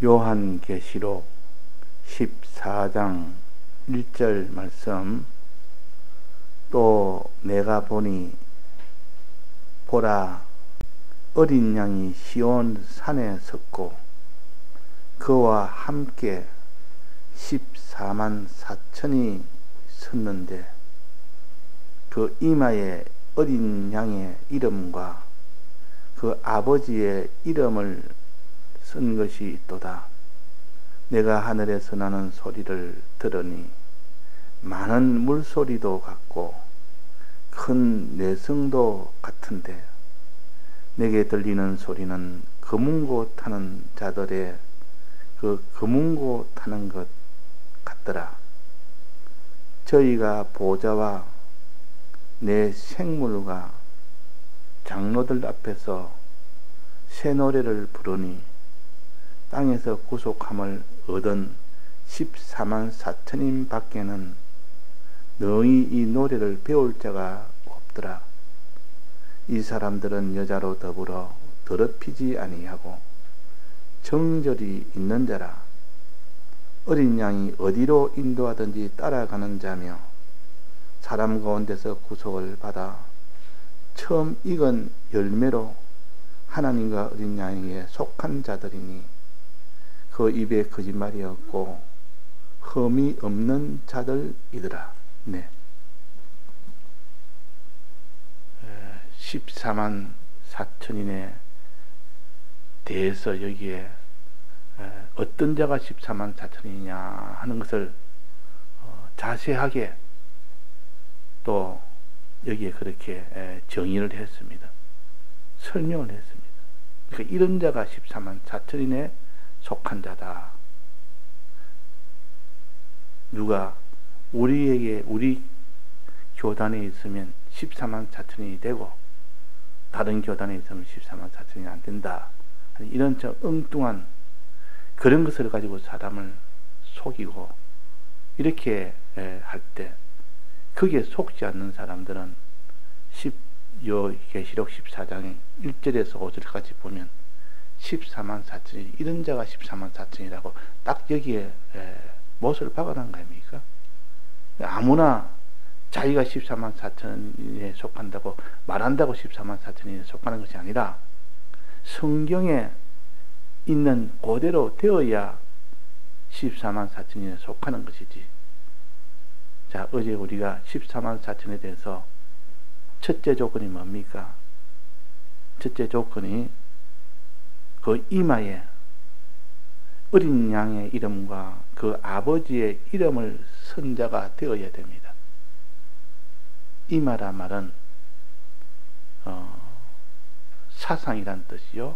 요한계시록 14장 1절 말씀. 또 내가 보니 보라, 어린 양이 시온 산에 섰고 그와 함께 14만 4천이 섰는데 그 이마에 어린 양의 이름과 그 아버지의 이름을 쓴 것이 있도다. 내가 하늘에서 나는 소리를 들으니 많은 물소리도 같고 큰 내성도 같은데 내게 들리는 소리는 금운고 타는 자들의 그 금운고 타는 것 같더라. 저희가 보좌와 내 생물과 장로들 앞에서 새 노래를 부르니 땅에서 구속함을 얻은 14만 4천인 밖에는 너희 이 노래를 배울 자가 없더라. 이 사람들은 여자로 더불어 더럽히지 아니하고 정절이 있는 자라. 어린 양이 어디로 인도하든지 따라가는 자며 사람 가운데서 구속을 받아 처음 익은 열매로 하나님과 어린 양에게 속한 자들이니 그 입에 거짓말이 없고 흠이 없는 자들이더라. 네. 14만 4천인에 대해서 여기에 어떤 자가 14만 4천이냐 하는 것을 자세하게 또 여기에 그렇게 정의를 했습니다. 설명을 했습니다. 그러니까 이런 자가 14만 4천인에 속한 자다. 누가 우리에게 우리 교단에 있으면 14만 4천이 되고 다른 교단에 있으면 14만 4천이 안 된다. 이런 엉뚱한 그런 것을 가지고 사람을 속이고 이렇게 할 때 거기에 속지 않는 사람들은 계시록 14장 1절에서 5절까지 보면 14만 4천이 이런 자가 14만 4천이라고 딱 여기에 못을 박아놓은 거 아닙니까? 아무나 자기가 14만 4천에 속한다고 말한다고 14만 4천에 속하는 것이 아니라 성경에 있는 그대로 되어야 14만 4천에 속하는 것이지. 자, 어제 우리가 14만 4천에 대해서 첫째 조건이 뭡니까? 첫째 조건이 그 이마에 어린 양의 이름과 그 아버지의 이름을 쓴 자가 되어야 됩니다. 이마란 말은 사상이란 뜻이요,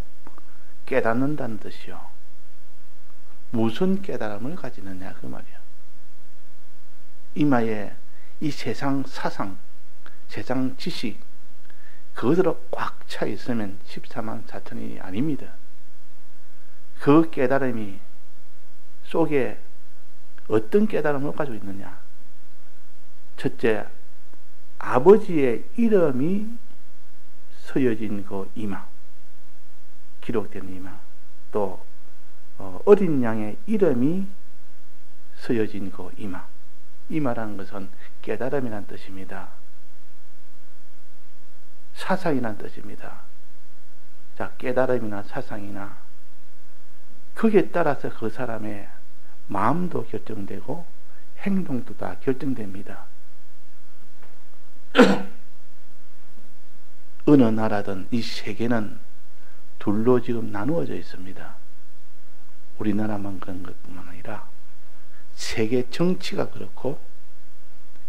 깨닫는다는 뜻이요. 무슨 깨달음을 가지느냐 그 말이야. 이마에 이 세상 사상, 세상 지식 그것으로 꽉 차 있으면 14만 4천이 아닙니다. 그 깨달음이 속에 어떤 깨달음을 가지고 있느냐. 첫째, 아버지의 이름이 쓰여진 그 이마, 기록된 이마, 또 어린 양의 이름이 쓰여진 그 이마. 이마라는 것은 깨달음이라는 뜻입니다. 사상이라는 뜻입니다. 자, 깨달음이나 사상이나 거기에 따라서 그 사람의 마음도 결정되고 행동도 다 결정됩니다. 어느 나라든 이 세계는 둘로 지금 나누어져 있습니다. 우리나라만 그런 것뿐만 아니라 세계 정치가 그렇고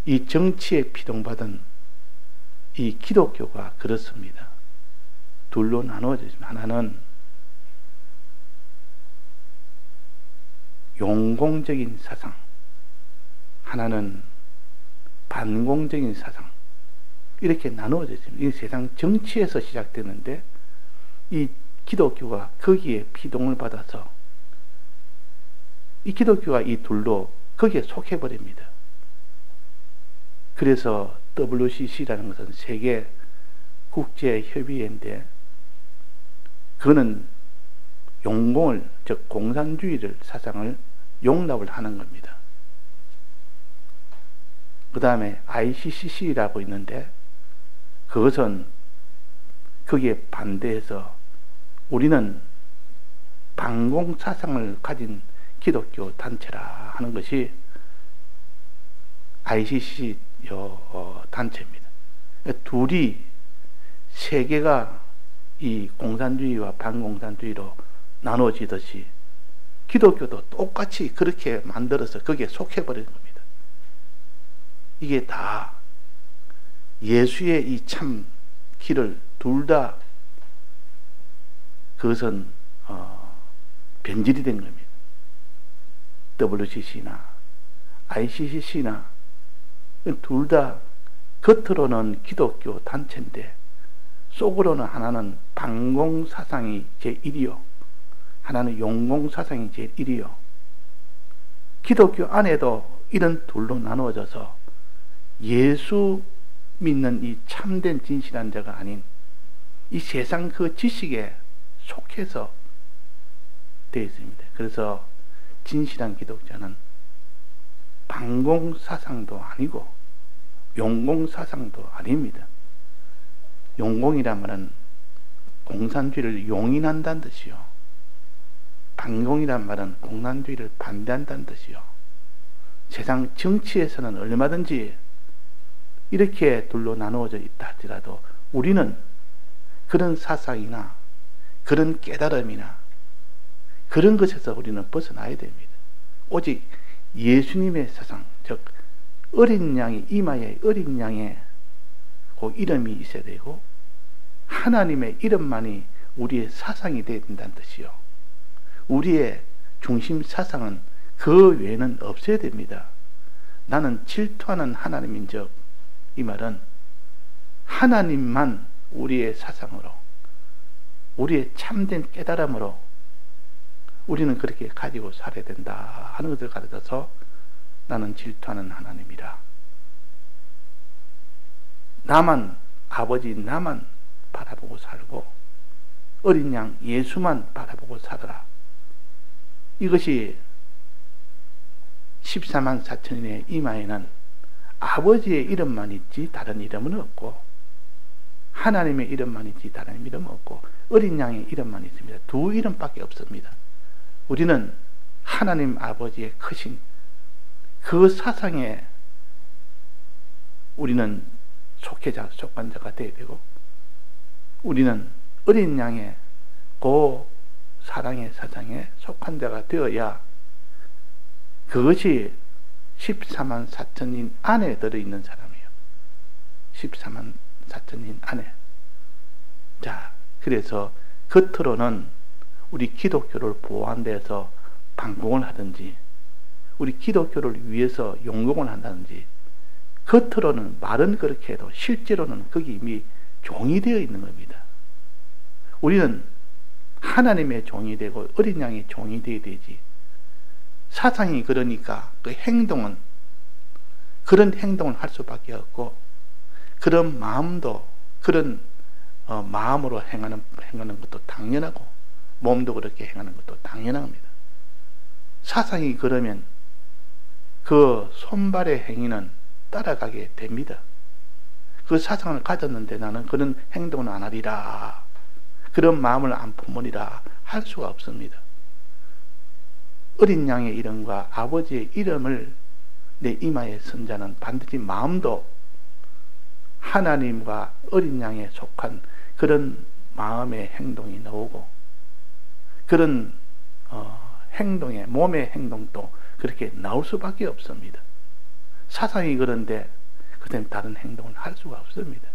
이 정치에 피동받은 이 기독교가 그렇습니다. 둘로 나누어져 있습니다. 하나는 용공적인 사상, 하나는 반공적인 사상, 이렇게 나누어져 있습니다. 이 세상 정치에서 시작되는데 이 기독교가 거기에 피동을 받아서 이 기독교가 이 둘로 거기에 속해버립니다. 그래서 WCC라는 것은 세계 국제협의회인데 그거는 용공을, 즉 공산주의를 사상을 용납을 하는 겁니다. 그 다음에 ICCC라고 있는데 그것은 거기에 반대해서 우리는 반공 사상을 가진 기독교 단체라 하는 것이 ICCC 단체입니다. 둘이 세 개가 이 공산주의와 반공산주의로 나눠지듯이 기독교도 똑같이 그렇게 만들어서 거기에 속해버리는 겁니다. 이게 다 예수의 이 참 길을 둘 다 그것은 변질이 된 겁니다. WCC나 ICCC나 둘 다 겉으로는 기독교 단체인데 속으로는 하나는 반공사상이 제1이요 하나는 용공사상이 제1이요. 기독교 안에도 이런 둘로 나누어져서 예수 믿는 이 참된 진실한 자가 아닌 이 세상 그 지식에 속해서 되어 있습니다. 그래서 진실한 기독자는 반공사상도 아니고 용공사상도 아닙니다. 용공이란 말은 공산주의를 용인한다는 뜻이요. 반공이란 말은 공산주의를 반대한다는 뜻이요. 세상 정치에서는 얼마든지 이렇게 둘로 나누어져 있다 할지라도 우리는 그런 사상이나 그런 깨달음이나 그런 것에서 우리는 벗어나야 됩니다. 오직 예수님의 사상, 즉 어린 양의 이마에 어린 양의 그 이름이 있어야 되고 하나님의 이름만이 우리의 사상이 되어야 된다는 뜻이요. 우리의 중심 사상은 그 외에는 없어야 됩니다. 나는 질투하는 하나님인즉 이 말은 하나님만 우리의 사상으로 우리의 참된 깨달음으로 우리는 그렇게 가지고 살아야 된다 하는 것을 가르쳐서 나는 질투하는 하나님이라. 나만 아버지 나만 바라보고 살고 어린 양 예수만 바라보고 살아라. 이것이 14만 4천인의 이마에는 아버지의 이름만 있지 다른 이름은 없고 하나님의 이름만 있지 다른 이름은 없고 어린 양의 이름만 있습니다. 두 이름밖에 없습니다. 우리는 하나님 아버지의 크신 그 사상에 우리는 속한 자가 되어야 되고 우리는 어린 양의 그 사랑의 사상에 속한 자가 되어야 그것이 14만 4천인 안에 들어있는 사람이에요. 14만 4천인 안에. 자, 그래서 겉으로는 우리 기독교를 보호한 데서 반공을 하든지 우리 기독교를 위해서 용공을 한다든지 겉으로는 말은 그렇게 해도 실제로는 거기 이미 종이 되어 있는 겁니다. 우리는 하나님의 종이 되고 어린 양의 종이 되어야 되지. 사상이 그러니까 그 행동은 그런 행동을 할 수밖에 없고 그런 마음도 그런 마음으로 행하는 것도 당연하고 몸도 그렇게 행하는 것도 당연합니다. 사상이 그러면 그 손발의 행위는 따라가게 됩니다. 그 사상을 가졌는데 나는 그런 행동은 안 하리라 그런 마음을 안 품으리라 할 수가 없습니다. 어린 양의 이름과 아버지의 이름을 내 이마에 쓴 자는 반드시 마음도 하나님과 어린 양에 속한 그런 마음의 행동이 나오고 그런 행동의 몸의 행동도 그렇게 나올 수밖에 없습니다. 사상이 그런데 그때는 다른 행동을 할 수가 없습니다.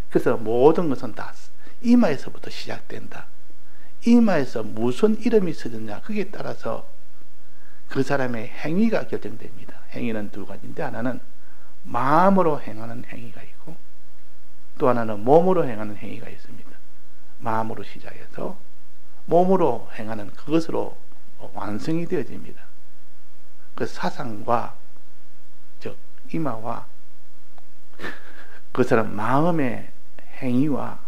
그래서 모든 것은 다 이마에서부터 시작된다. 이마에서 무슨 이름이 쓰느냐 그게 따라서 그 사람의 행위가 결정됩니다. 행위는 두 가지인데 하나는 마음으로 행하는 행위가 있고 또 하나는 몸으로 행하는 행위가 있습니다. 마음으로 시작해서 몸으로 행하는 그것으로 완성이 되어집니다. 그 사상과 즉 이마와 그 사람 마음의 행위와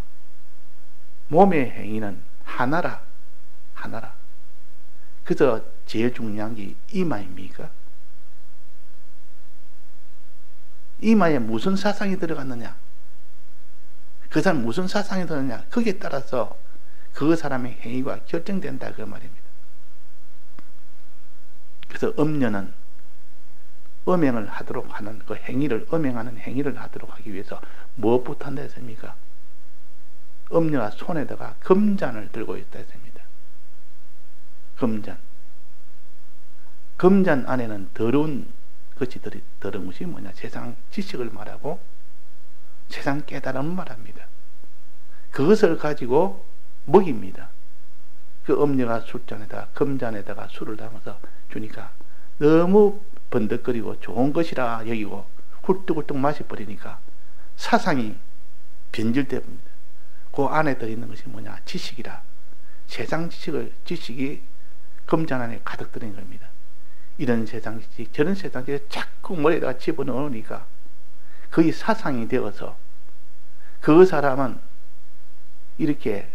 몸의 행위는 하나라 하나라. 그래서 제일 중요한 게 이마입니까? 이마에 무슨 사상이 들어갔느냐, 그 사람 무슨 사상이 들었느냐, 거기에 따라서 그 사람의 행위가 결정된다, 그 말입니다. 그래서 음녀는 음행을 하도록 하는 그 행위를, 음행하는 행위를 하도록 하기 위해서 무엇부터 한다 했습니까? 음녀가 손에다가 금잔을 들고 있다 했습니다. 금잔. 금잔 안에는 더러운 것이 더러운 것이 뭐냐? 세상 지식을 말하고 세상 깨달음을 말합니다. 그것을 가지고 먹입니다. 그 음녀가 술잔에다가, 금잔에다가 술을 담아서 주니까 너무 번득거리고 좋은 것이라 여기고 훌떡훌떡 마셔버리니까 사상이 변질됩니다. 그 안에 들어있는 것이 뭐냐? 지식이라. 세상 지식이 금잔 안에 가득 들어있는 겁니다. 이런 세상 지식, 저런 세상 지식 자꾸 머리에다가 집어넣으니까 거의 사상이 되어서 그 사람은 이렇게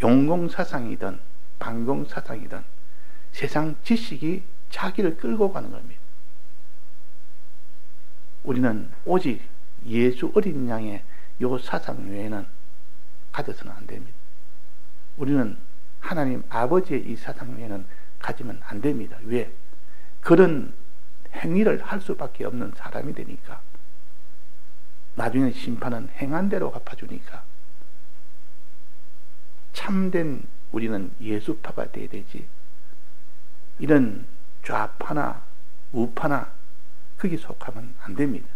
용공사상이든 반공사상이든 세상 지식이 자기를 끌고 가는 겁니다. 우리는 오직 예수 어린 양의 요 사상 외에는 가져서는 안 됩니다. 우리는 하나님 아버지의 이 사상 외에는 가지면 안 됩니다. 왜? 그런 행위를 할 수밖에 없는 사람이 되니까. 나중에 심판은 행한 대로 갚아주니까. 참된 우리는 예수파가 돼야 되지, 이런 좌파나 우파나 거기 속하면 안 됩니다.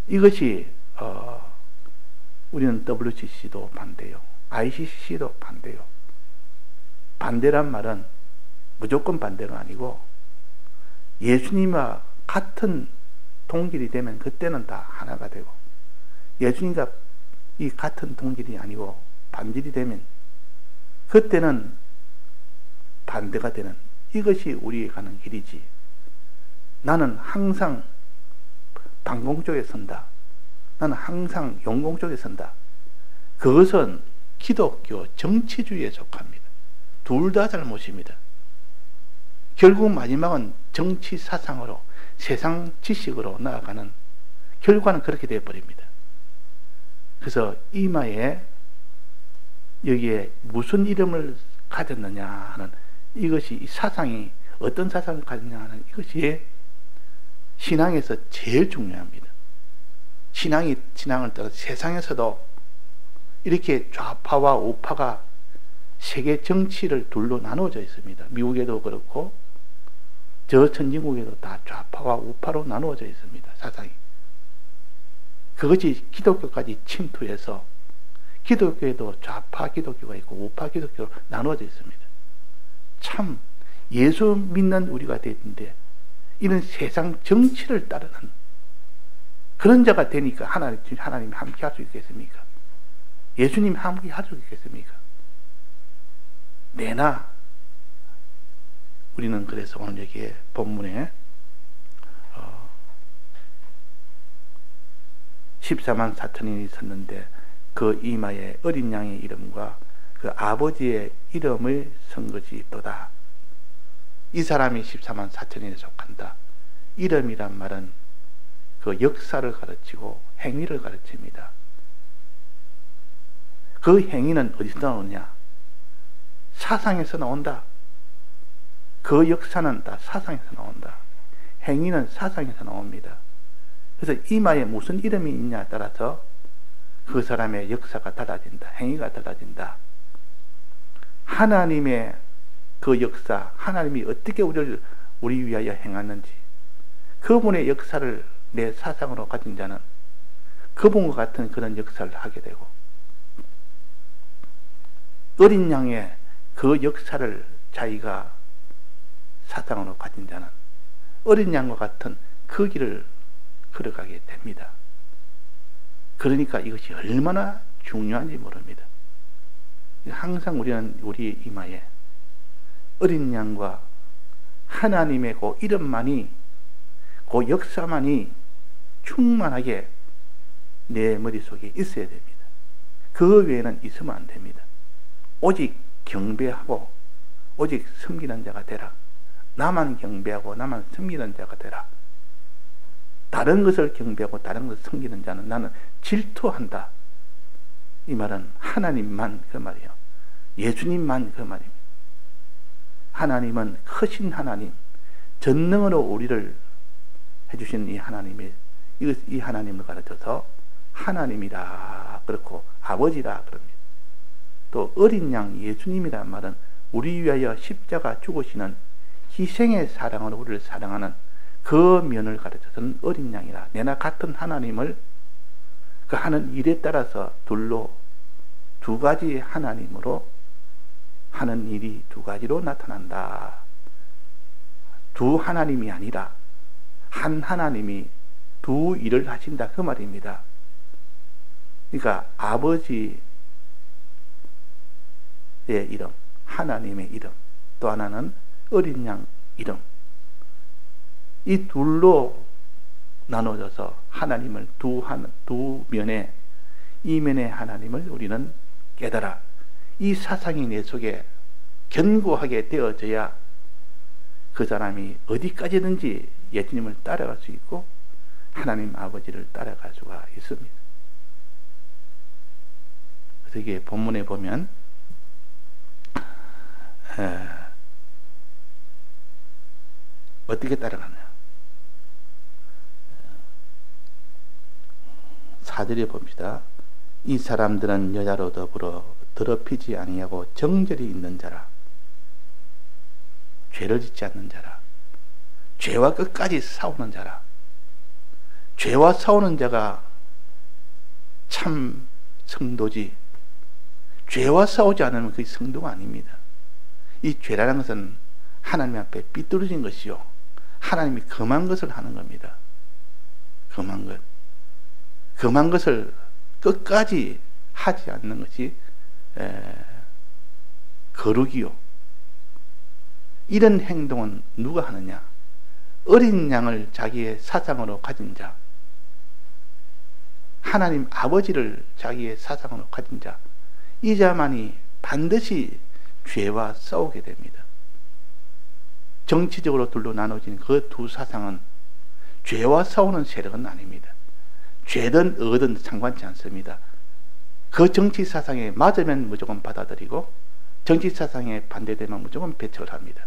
이것이 우리는 WCC도 반대요, ICC도 반대요. 반대란 말은 무조건 반대가 아니고 예수님과 같은 동질이 되면 그때는 다 하나가 되고, 예수님과 이 같은 동질이 아니고 반질이 되면 그때는 반대가 되는, 이것이 우리에 가는 길이지. 나는 항상 반공 쪽에 선다, 나는 항상 용공 쪽에 선다, 그것은 기독교 정치주의에 속합니다. 둘 다 잘못입니다. 결국 마지막은 정치 사상으로, 세상 지식으로 나아가는 결과는 그렇게 되어버립니다. 그래서 이마에 여기에 무슨 이름을 가졌느냐 하는, 이것이 이 사상이 어떤 사상을 가졌냐 하는 이것이 신앙에서 제일 중요합니다. 신앙을 따라 세상에서도 이렇게 좌파와 우파가 세계 정치를 둘로 나누어져 있습니다. 미국에도 그렇고 저 선진국에도 다 좌파와 우파로 나누어져 있습니다. 사상이. 그것이 기독교까지 침투해서 기독교에도 좌파 기독교가 있고 우파 기독교로 나누어져 있습니다. 참 예수 믿는 우리가 되는데 이런 세상 정치를 따르는 그런 자가 되니까 하나님이 함께 할 수 있겠습니까? 예수님이 함께 할 수 있겠습니까? 내나 우리는 그래서 오늘 여기에 본문에 14만 4천인이 섰는데 그 이마에 어린 양의 이름과 그 아버지의 이름을 쓴 것이 있도다. 이 사람이 14만 4천인에 속한다. 이름이란 말은 그 역사를 가르치고 행위를 가르칩니다. 그 행위는 어디서 나오느냐? 사상에서 나온다. 그 역사는 다 사상에서 나온다. 행위는 사상에서 나옵니다. 그래서 이마에 무슨 이름이 있냐에 따라서 그 사람의 역사가 달라진다. 행위가 달라진다. 하나님의 그 역사, 하나님이 어떻게 우리 위하여 행하는지, 그분의 역사를 내 사상으로 가진 자는 그분과 같은 그런 역사를 하게 되고, 어린 양의 그 역사를 자기가 사상으로 가진 자는 어린 양과 같은 그 길을 걸어가게 됩니다. 그러니까 이것이 얼마나 중요한지 모릅니다. 항상 우리는 우리 이마에 어린 양과 하나님의 그 이름만이, 그 역사만이 충만하게 내 머릿속에 있어야 됩니다. 그 외에는 있으면 안 됩니다. 오직 경배하고 오직 섬기는 자가 되라. 나만 경배하고 나만 섬기는 자가 되라. 다른 것을 경배하고 다른 것을 섬기는 자는 나는 질투한다. 이 말은 하나님만 그 말이에요. 예수님만 그 말입니다. 하나님은 크신 하나님, 전능으로 우리를 해주신 이 하나님이 이 하나님을 가르쳐서 하나님이라 그렇고 아버지라 그럽니다. 또 어린 양 예수님이란 말은 우리 위하여 십자가 죽으시는 희생의 사랑으로 우리를 사랑하는 그 면을 가르쳐서는 어린 양이라. 내나 같은 하나님을 그 하는 일에 따라서 두 가지 하나님으로 하는 일이 두 가지로 나타난다. 두 하나님이 아니라 한 하나님이 두 일을 하신다 그 말입니다. 그러니까 아버지의 이름, 하나님의 이름, 또 하나는 어린 양 이름, 이 둘로 나눠져서 하나님을 두 면에, 이면의 하나님을 우리는 깨달아 이 사상이 내 속에 견고하게 되어져야 그 사람이 어디까지든지 예수님을 따라갈 수 있고 하나님 아버지를 따라갈 수가 있습니다. 그래서 이게 본문에 보면 어떻게 따라가냐. 4절에 봅시다. 이 사람들은 여자로 더불어 더럽히지 아니하고 정절이 있는 자라. 죄를 짓지 않는 자라. 죄와 끝까지 싸우는 자라. 죄와 싸우는 자가 참 성도지, 죄와 싸우지 않으면 그게 성도가 아닙니다. 이 죄라는 것은 하나님 앞에 삐뚤어진 것이요, 하나님이 금한 것을 하는 겁니다. 금한 것을 끝까지 하지 않는 것이 거룩이요. 이런 행동은 누가 하느냐? 어린 양을 자기의 사상으로 가진 자, 하나님 아버지를 자기의 사상으로 가진 자, 이 자만이 반드시 죄와 싸우게 됩니다. 정치적으로 둘로 나눠진 그 두 사상은 죄와 싸우는 세력은 아닙니다. 죄든 어든 상관치 않습니다. 그 정치 사상에 맞으면 무조건 받아들이고 정치 사상에 반대되면 무조건 배척을 합니다.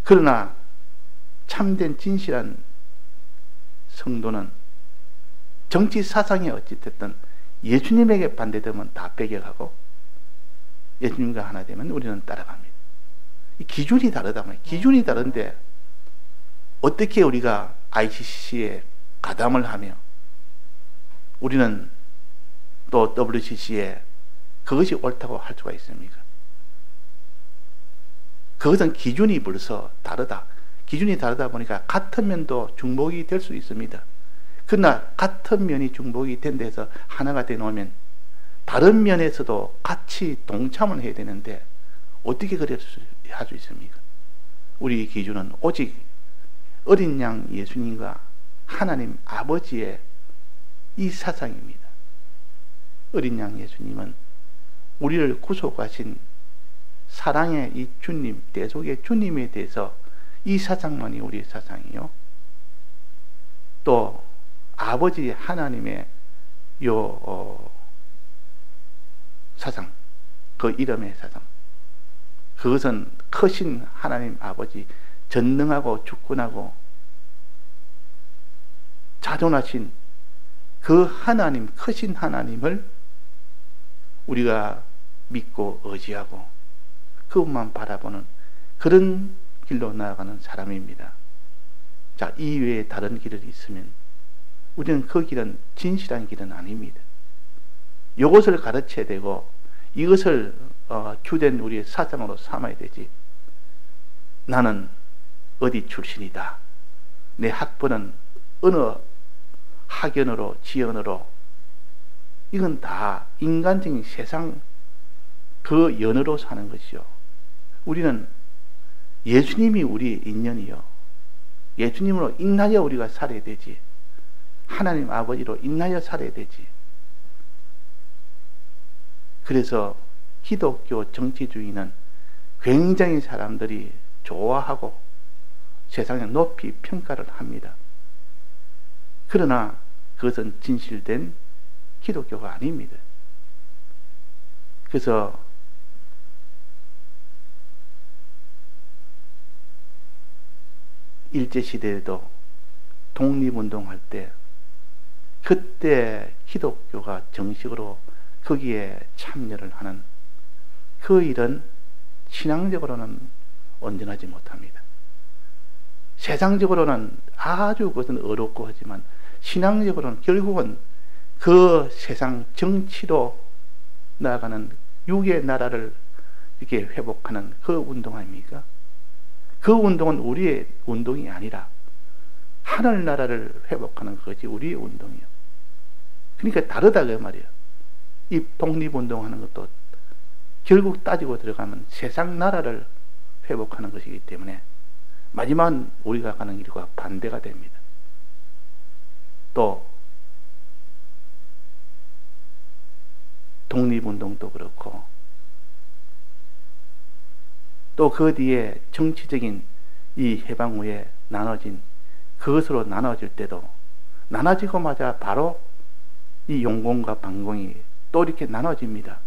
그러나 참된 진실한 성도는 정치 사상이 어찌됐든 예수님에게 반대되면 다 배격하고 예수님과 하나 되면 우리는 따라갑니다. 이 기준이 다르다 말이에요. 기준이 다른데 어떻게 우리가 ICC에 가담을 하며 우리는 또 WCC에 그것이 옳다고 할 수가 있습니까? 그것은 기준이 벌써 다르다. 기준이 다르다 보니까 같은 면도 중복이 될 수 있습니다. 그러나 같은 면이 중복이 된 데서 하나가 되놓으면 다른 면에서도 같이 동참을 해야 되는데 어떻게 그럴 수 있습니까? 우리 기준은 오직 어린 양 예수님과 하나님 아버지의 이 사상입니다. 어린 양 예수님은 우리를 구속하신 사랑의 이 주님, 대속의 주님에 대해서 이 사상만이 우리의 사상이요. 또 아버지 하나님의 사상, 그 이름의 사상, 그것은 크신 하나님 아버지, 전능하고 주권하고 자존하신 그 하나님, 크신 하나님을 우리가 믿고 의지하고 그것만 바라보는 그런 길로 나아가는 사람입니다. 자, 이 외에 다른 길이 있으면 우리는 그 길은 진실한 길은 아닙니다. 이것을 가르쳐야 되고 이것을 주된 우리의 사상으로 삼아야 되지. 나는 어디 출신이다, 내 학번은 어느 학연으로 지연으로, 이건 다 인간적인 세상 그 연으로 사는 것이요. 우리는 예수님이 우리의 인연이요, 예수님으로 인하여 우리가 살아야 되지, 하나님 아버지로 인하여 살아야 되지. 그래서 기독교 정치주의는 굉장히 사람들이 좋아하고 세상에 높이 평가를 합니다. 그러나 그것은 진실된 기독교가 아닙니다. 그래서 일제시대에도 독립운동할 때 그때 기독교가 정식으로 거기에 참여를 하는 그 일은 신앙적으로는 온전하지 못합니다. 세상적으로는 아주 그것은 어렵고 하지만 신앙적으로는 결국은 그 세상 정치로 나아가는 육의 나라를 이렇게 회복하는 그 운동 아닙니까? 그 운동은 우리의 운동이 아니라 하늘나라를 회복하는 것이 우리의 운동이에요. 그러니까 다르다 그 말이에요. 이 독립운동하는 것도 결국 따지고 들어가면 세상 나라를 회복하는 것이기 때문에 마지막은 우리가 가는 길과 반대가 됩니다. 또 독립운동도 그렇고 또 그 뒤에 정치적인 이 해방 후에 나눠진 그것으로 나눠질 때도 나눠지고마자 바로 이 용공과 반공이 또 이렇게 나눠집니다.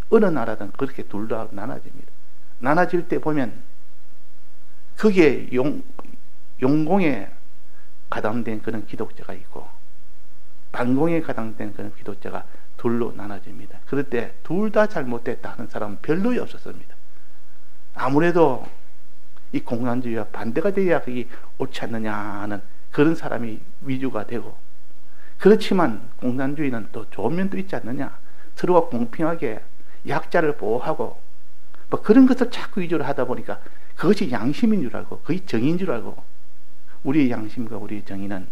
어느 나라든 그렇게 둘 다 나눠집니다. 나눠질 때 보면 거기에 용공에 가담된 그런 기독자가 있고 반공에 가담된 그런 기독자가 둘로 나눠집니다. 그럴 때 둘 다 잘못됐다 하는 사람은 별로 없었습니다. 아무래도 이 공산주의와 반대가 돼야 그게 옳지 않느냐 하는 그런 사람이 위주가 되고, 그렇지만 공산주의는 또 좋은 면도 있지 않느냐, 서로가 공평하게 약자를 보호하고 뭐 그런 것을 자꾸 위주로 하다 보니까 그것이 양심인 줄 알고 그게 정의인 줄 알고, 우리의 양심과 우리의 정의는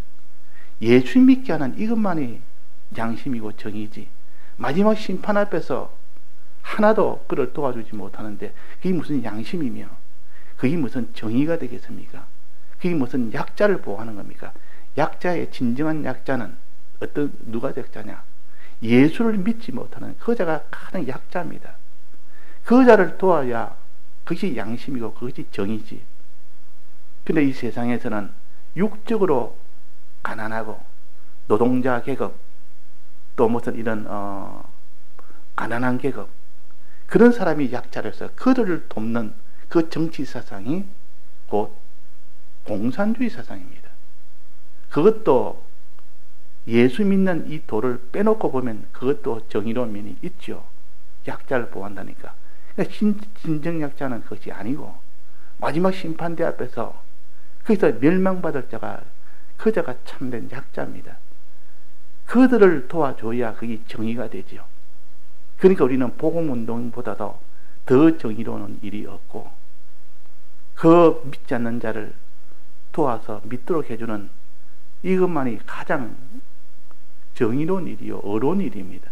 예수 믿게 하는 이것만이 양심이고 정의지, 마지막 심판 앞에서 하나도 그를 도와주지 못하는데 그게 무슨 양심이며 그게 무슨 정의가 되겠습니까? 그게 무슨 약자를 보호하는 겁니까? 약자의 진정한 약자는 누가 약자냐? 예수를 믿지 못하는 그 자가 가장 약자입니다. 그 자를 도와야 그것이 양심이고 그것이 정의지. 근데 이 세상에서는 육적으로 가난하고 노동자 계급, 또 무슨 이런 가난한 계급, 그런 사람이 약자로서 그들을 돕는 그 정치 사상이 곧 공산주의 사상입니다. 그것도 예수 믿는 이 도를 빼놓고 보면 그것도 정의로운 면이 있죠. 약자를 보호한다니까. 그러니까 진정 약자는 그것이 아니고 마지막 심판대 앞에서 거기서 멸망받을 자가 그 자가 참된 약자입니다. 그들을 도와줘야 그게 정의가 되죠. 그러니까 우리는 복음운동보다도 더 정의로운 일이 없고, 그 믿지 않는 자를 도와서 믿도록 해주는 이것만이 가장 정의로운 일이요, 어려운 일입니다.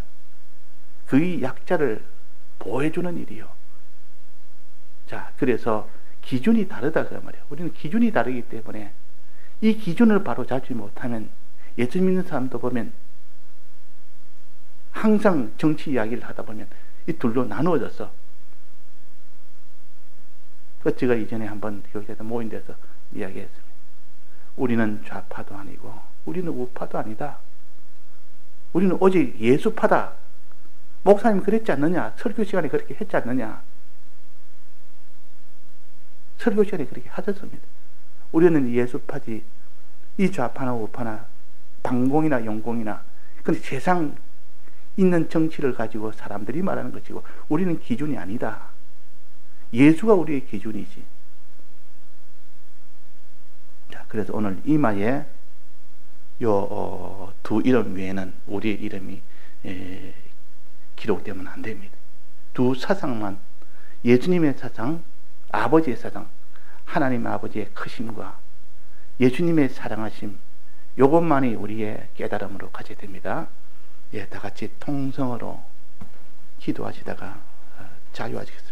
그의 약자를 보호해주는 일이요. 자, 그래서 기준이 다르다 그 말이에요. 우리는 기준이 다르기 때문에 이 기준을 바로 잡지 못하면, 예수 믿는 사람도 보면 항상 정치 이야기를 하다 보면 이 둘로 나누어져서, 그 제가 이전에 한번 교회에서 모인 데서 이야기했습니다. 우리는 좌파도 아니고 우리는 우파도 아니다. 우리는 오직 예수파다. 목사님 그랬지 않느냐? 설교 시간에 그렇게 했지 않느냐? 설교 시간에 그렇게 하셨습니다. 우리는 예수파지, 이 좌파나 우파나 반공이나 영공이나, 근데 세상 있는 정치를 가지고 사람들이 말하는 것이고 우리는 기준이 아니다. 예수가 우리의 기준이지. 자, 그래서 오늘 이마에 요 두 이름 외에는 우리의 이름이 기록되면 안 됩니다. 두 사상만, 예수님의 사상, 아버지의 사상, 하나님 아버지의 크심과 예수님의 사랑하심, 요것만이 우리의 깨달음으로 가져야 됩니다. 예, 다 같이 통성으로 기도하시다가 자유하시겠습니다.